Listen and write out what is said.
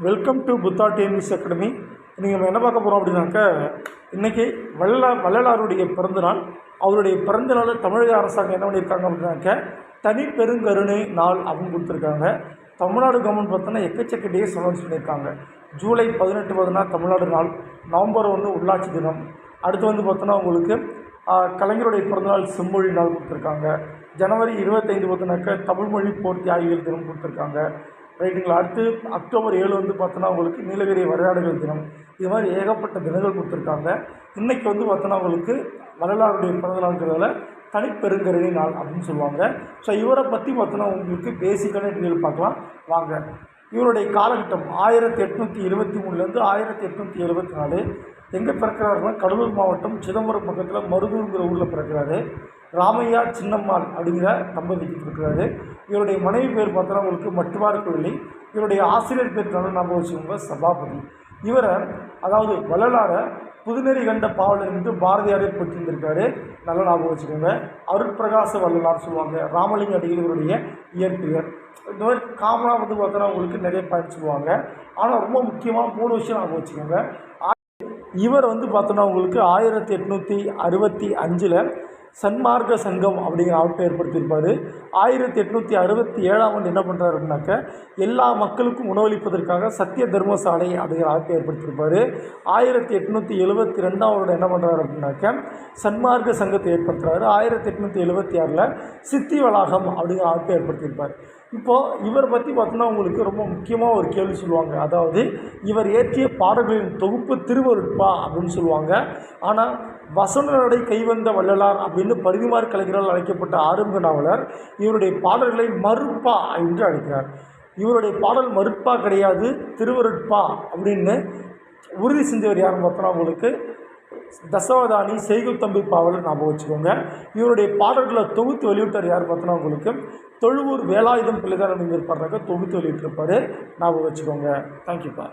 Welcome to Buddha TNPSC academy. இன்றைக்கி நம்ம என்ன பார்க்க போகிறோம் அப்படின்னாக்க, இன்றைக்கி வள்ளலாருடைய பிறந்தநாள். அவருடைய பிறந்தநாள் தமிழக அரசாங்கம் என்ன பண்ணியிருக்காங்க அப்படின்னாக்க, தனி பெருங்கருணை நாள் அப்படின்னு கொடுத்துருக்காங்க. தமிழ்நாடு கவர்மெண்ட் பார்த்தோன்னா எக்கச்சக்க டேஸ் அனௌன்ஸ் பண்ணியிருக்காங்க. ஜூலை 18 பார்த்தோன்னா தமிழ்நாடு நாள், நவம்பர் 1 உள்ளாட்சி தினம், அடுத்து வந்து பார்த்தோன்னா உங்களுக்கு கலைஞருடைய பிறந்தநாள் செம்மொழி நாள் கொடுத்துருக்காங்க. ஜனவரி 25 பார்த்தோன்னாக்க தமிழ்மொழி போர் தியாகிகள் தினம் கொடுத்துருக்காங்க. ரைட்டுங்களா. அடுத்து அக்டோபர் 7 வந்து பார்த்தோன்னா உங்களுக்கு நீலகிரி வரையாடுகள் தினம். இது மாதிரி ஏகப்பட்ட தினங்கள் கொடுத்துருக்காங்க. இன்றைக்கி வந்து பார்த்தோன்னா உங்களுக்கு வரலாறுடைய பிறந்தநாள்ங்கிறதால தனிப்பெருங்கருணை நாள் அப்படின்னு சொல்லுவாங்க. ஸோ இவரை பற்றி பார்த்தோன்னா உங்களுக்கு பேசிக்கான டீட்டெயில் பார்க்கலாம் வாங்க. இவருடைய காலகட்டம் 1823 1874. எங்கே பிறக்கிறாருன்னா கடலூர் மாவட்டம் சிதம்பரம் பக்கத்தில் மருதூருங்கிற ஊரில் பிறக்கிறாரு. ராமையா சின்னம்மாள் அப்படிங்கிற தம்பதிக்கு இருக்கிறாரு. இவருடைய மனைவி பேர் பார்த்தோன்னா உங்களுக்கு மட்டுவார்குழலி. இவருடைய ஆசிரியர் பேர் நல்லா ஞாபகம் வச்சுக்கோங்க, சபாபதி. இவரை அதாவது வள்ளலாரை புதுநெறி கண்ட பாவலர் என்று பாரதியாரே பெற்றிருந்திருக்காரு, நல்லா ஞாபகம் வச்சுக்கோங்க. அருட்பிரகாச வள்ளலார் சொல்லுவாங்க. ராமலிங்க அடிகள் இவருடைய இயற்பெயர். இந்த மாதிரி காமனாக வந்து பார்த்தோன்னா உங்களுக்கு நிறைய பாயிண்ட் சொல்லுவாங்க. ஆனால் ரொம்ப முக்கியமாக 3 விஷயம் ஞாபகம் வச்சுக்கோங்க. இவர் வந்து பார்த்தோன்னா உங்களுக்கு 1865 சன்மார்க்க சங்கம் அப்படிங்கிற அமைப்பை ஏற்படுத்தியிருப்பார். 1867 என்ன பண்ணுறாரு அப்படின்னாக்க, எல்லா மக்களுக்கும் உணவளிப்பதற்காக சத்திய தர்மசாலை அப்படிங்கிற அமைப்பை ஏற்படுத்தியிருப்பார். 1872 என்ன பண்ணுறாரு அப்படின்னாக்க சன்மார்க்க சங்கத்தை ஏற்படுத்துகிறாரு. 1876 சித்தி வளாகம் அப்படிங்கிற அமைப்பை ஏற்படுத்தியிருப்பார். இப்போது இவரை பற்றி பார்த்தோன்னா உங்களுக்கு ரொம்ப முக்கியமாக ஒரு கேள்வி சொல்லுவாங்க. அதாவது இவர் இயற்றிய பாடல்களின் தொகுப்பு திருவருட்பா அப்படின்னு சொல்லுவாங்க. ஆனால் வசனடை கைவந்த வள்ளலார் அப்படின்னு பரிதிமார் கலைஞரால் அழைக்கப்பட்ட ஆரம்ப நாவலர் இவருடைய பாடல்களை மறுப்பா என்று அழைக்கிறார். இவருடைய பாடல் மறுப்பா கிடையாது, திருவருட்பா அப்படின்னு உறுதி செஞ்சவர் யாருன்னு பார்த்தோன்னா உங்களுக்கு தசவதானி செய்குத்தம்பி பாவலர் ஞாபகம் வச்சுக்கோங்க. இவருடைய பாடல்களை தொகுத்து வெளியிட்டார் யார் பார்த்தோன்னா உங்களுக்கு தொழுவூர் வேலாயுதம் பிள்ளைதான் இருப்பாருனாக்க தொகுத்து வெளியிட்டிருப்பார், ஞாபகம் வச்சுக்கோங்க. தேங்க்யூப்பா.